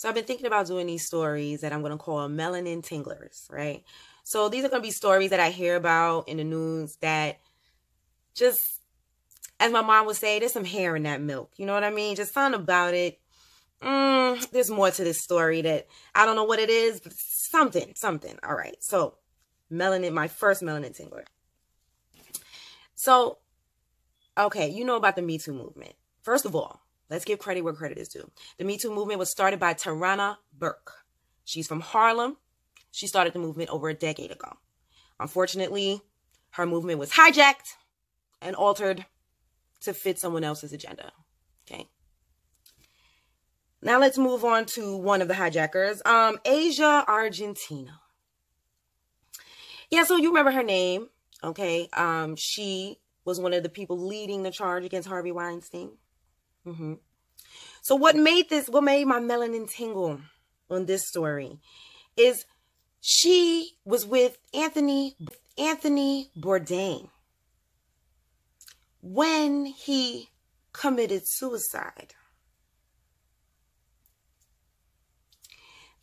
So I've been thinking about doing these stories that I'm going to call melanintinglers, right? So these are going to be stories that I hear about in the news that just, as my mom would say, there's some hair in that milk. You know what I mean? Just something about it. There's more to this story that I don't know what it is, but something. All right. So my first melanin tingler. So, okay, you know about the Me Too movement. First of all, let's give credit where credit is due. The Me Too movement was started by Tarana Breuck. She's from Harlem. She started the movement over a decade ago. Unfortunately, her movement was hijacked and altered to fit someone else's agenda. Okay. Now let's move on to one of the hijackers, Asia Argentina. Yeah, so you remember her name, okay? She was one of the people leading the charge against Harvey Weinstein. So what made my melanin tingle on this story is she was with Anthony Bourdain when he committed suicide.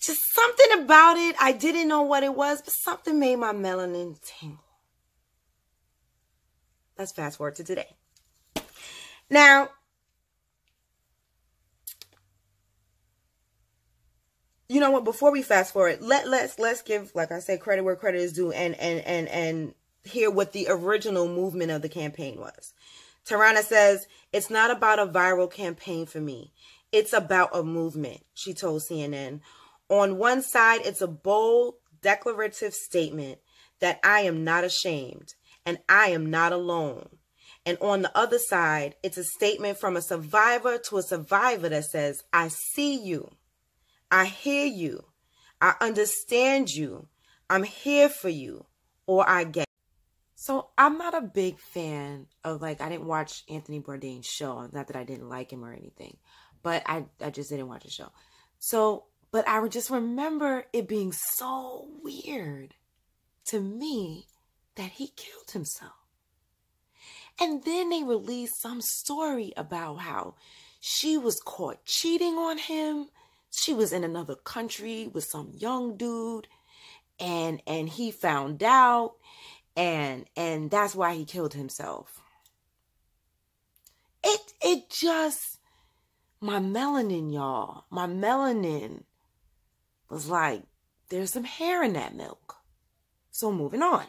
Just something about it. I didn't know what it was, but something made my melanin tingle. Let's fast forward to today. Now, you know what? Before we fast forward, let's give, like I said, credit where credit is due, and hear what the original movement of the campaign was. Tarana says, "It's not about a viral campaign for me. It's about a movement," she told CNN. "On one side, it's a bold, declarative statement that I am not ashamed and I am not alone. And on the other side, it's a statement from a survivor to a survivor that says, I see you. I hear you. I understand you. I'm here for you, or I get." So I'm not a big fan of, I didn't watch Anthony Bourdain's show. Not that I didn't like him or anything, but I just didn't watch the show. But I would just remember it being so weird to me that he killed himself. And then they released some story about how she was caught cheating on him. She was in another country with some young dude, and he found out, and that's why he killed himself. It just, my melanin, y'all, my melanin was like, there's some hair in that milk. So moving on.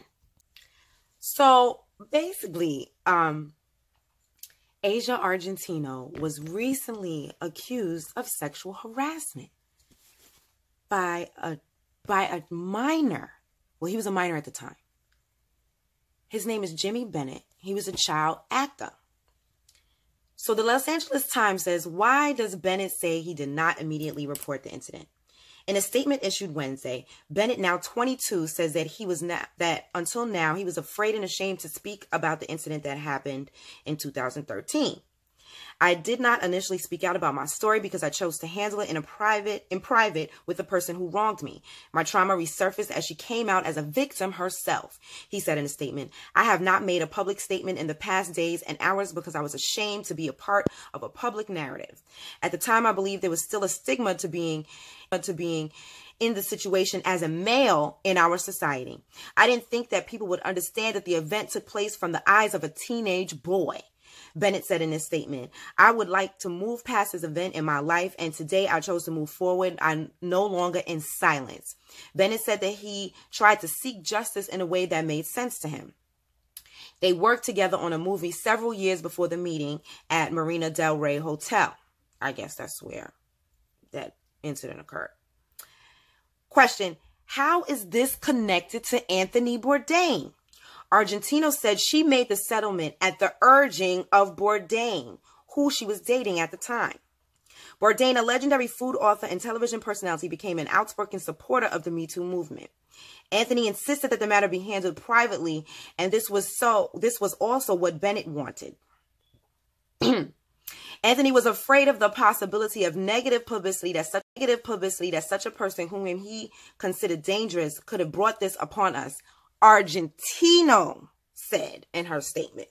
So basically, Asia Argentina was recently accused of sexual harassment by a minor. Well, he was a minor at the time. His name is Jimmy Bennett. He was a child actor. So the Los Angeles Times says, why does Bennett say he did not immediately report the incident? In a statement issued Wednesday, Bennett, now 22, says that until now he was afraid and ashamed to speak about the incident that happened in 2013. "I did not initially speak out about my story because I chose to handle it in private with the person who wronged me. My trauma resurfaced as she came out as a victim herself," he said in a statement. "I have not made a public statement in the past days and hours because I was ashamed to be a part of a public narrative. At the time, I believed there was still a stigma to being in the situation as a male in our society. I didn't think that people would understand that the event took place from the eyes of a teenage boy," Bennett said in his statement. "I would like to move past this event in my life, and today I chose to move forward. I'm no longer in silence." Bennett said that he tried to seek justice in a way that made sense to him. They worked together on a movie several years before the meeting at Marina Del Rey Hotel. I guess that's where that incident occurred. Question: how is this connected to Anthony Bourdain? Argentino said she made the settlement at the urging of Bourdain, who she was dating at the time. Bourdain, a legendary food author and television personality, became an outspoken supporter of the Me Too movement. Anthony insisted that the matter be handled privately, and this was also what Bennett wanted. Anthony was afraid of the possibility of negative publicity that such a person whom he considered dangerous could have brought this upon us, Argentino said in her statement.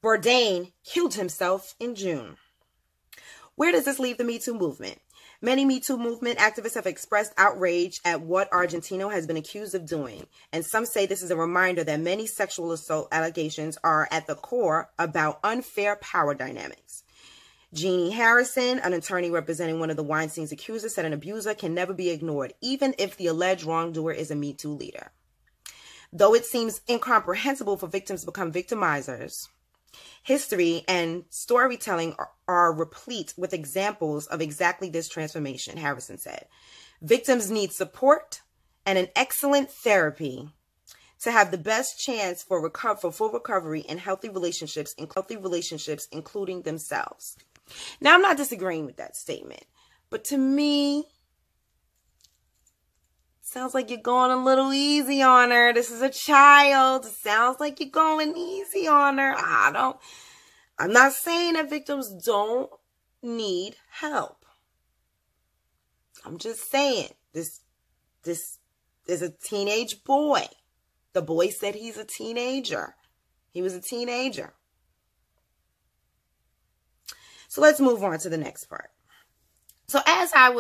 Bourdain killed himself in June. Where does this leave the Me Too movement? Many Me Too movement activists have expressed outrage at what Argentino has been accused of doing, and some say this is a reminder that many sexual assault allegations are at the core about unfair power dynamics. Jeannie Harrison, an attorney representing one of the Weinstein's accusers, said an abuser can never be ignored, even if the alleged wrongdoer is a Me Too leader. Though it seems incomprehensible for victims to become victimizers, history and storytelling are replete with examples of exactly this transformation, Harrison said. Victims need support and an excellent therapy to have the best chance for full recovery and healthy relationships, including themselves. Now, I'm not disagreeing with that statement, but to me, sounds like you're going a little easy on her. This is a child. It sounds like you're going easy on her. I'm not saying that victims don't need help. I'm just saying this is a teenage boy. The boy said he's a teenager. He was a teenager. So let's move on to the next part. So as I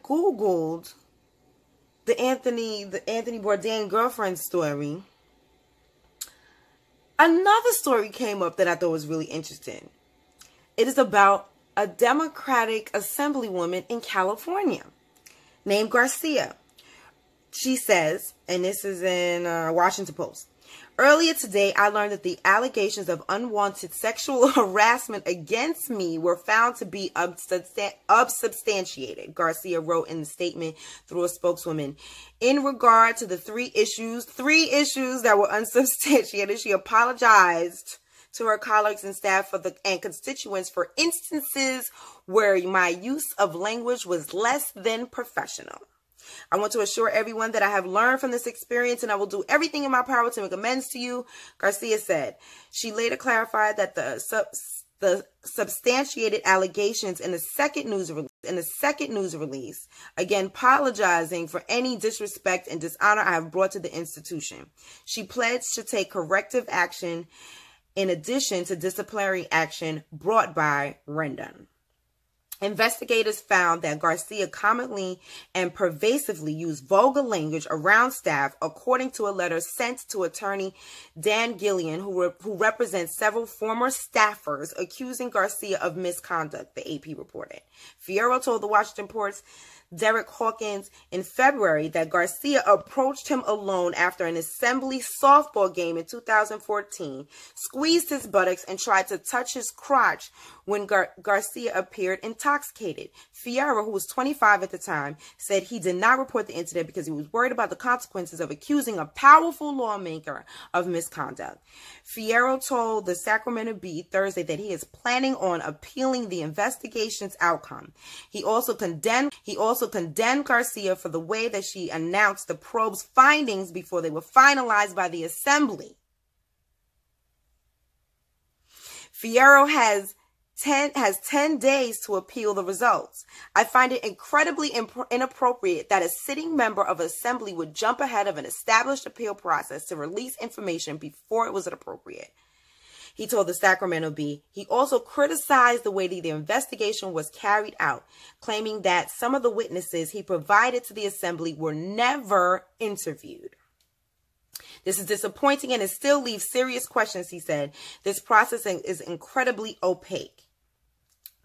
Googled the Anthony Bourdain girlfriend story, another story came up that I thought was really interesting. It is about a Democratic Assemblywoman in California named Garcia. She says, and this is in Washington Post, earlier today, I learned that the allegations of unwanted sexual harassment against me were found to be unsubstantiated, Garcia wrote in the statement through a spokeswoman. In regard to the three issues that were unsubstantiated, she apologized to her colleagues and staff and constituents for instances where my use of language was less than professional. I want to assure everyone that I have learned from this experience and I will do everything in my power to make amends to you, Garcia said. She later clarified that the substantiated allegations in the second news release, again apologizing for any disrespect and dishonor I have brought to the institution. She pledged to take corrective action in addition to disciplinary action brought by Rendon. Investigators found that Garcia commonly and pervasively used vulgar language around staff, according to a letter sent to attorney Dan Gillian, who represents several former staffers accusing Garcia of misconduct, the AP reported. Fierro told the Washington Post's Derek Hawkins in February that Garcia approached him alone after an assembly softball game in 2014, squeezed his buttocks, and tried to touch his crotch when Garcia appeared intoxicated. Fierro, who was 25 at the time, said he did not report the incident because he was worried about the consequences of accusing a powerful lawmaker of misconduct. Fierro told the Sacramento Bee Thursday that he is planning on appealing the investigation's outcome. He also condemned Garcia for the way that she announced the probe's findings before they were finalized by the assembly. Fierro has 10 days to appeal the results. I find it incredibly inappropriate that a sitting member of assembly would jump ahead of an established appeal process to release information before it was appropriate, he told the Sacramento Bee. He also criticized the way the investigation was carried out, claiming that some of the witnesses he provided to the assembly were never interviewed. This is disappointing and it still leaves serious questions, he said. This process is incredibly opaque.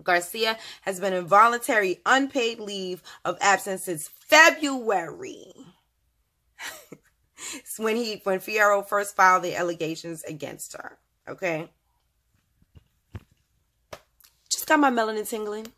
Garcia has been in voluntary unpaid leave of absence since February. when Fierro first filed the allegations against her. Okay. Just got my melanin tingling.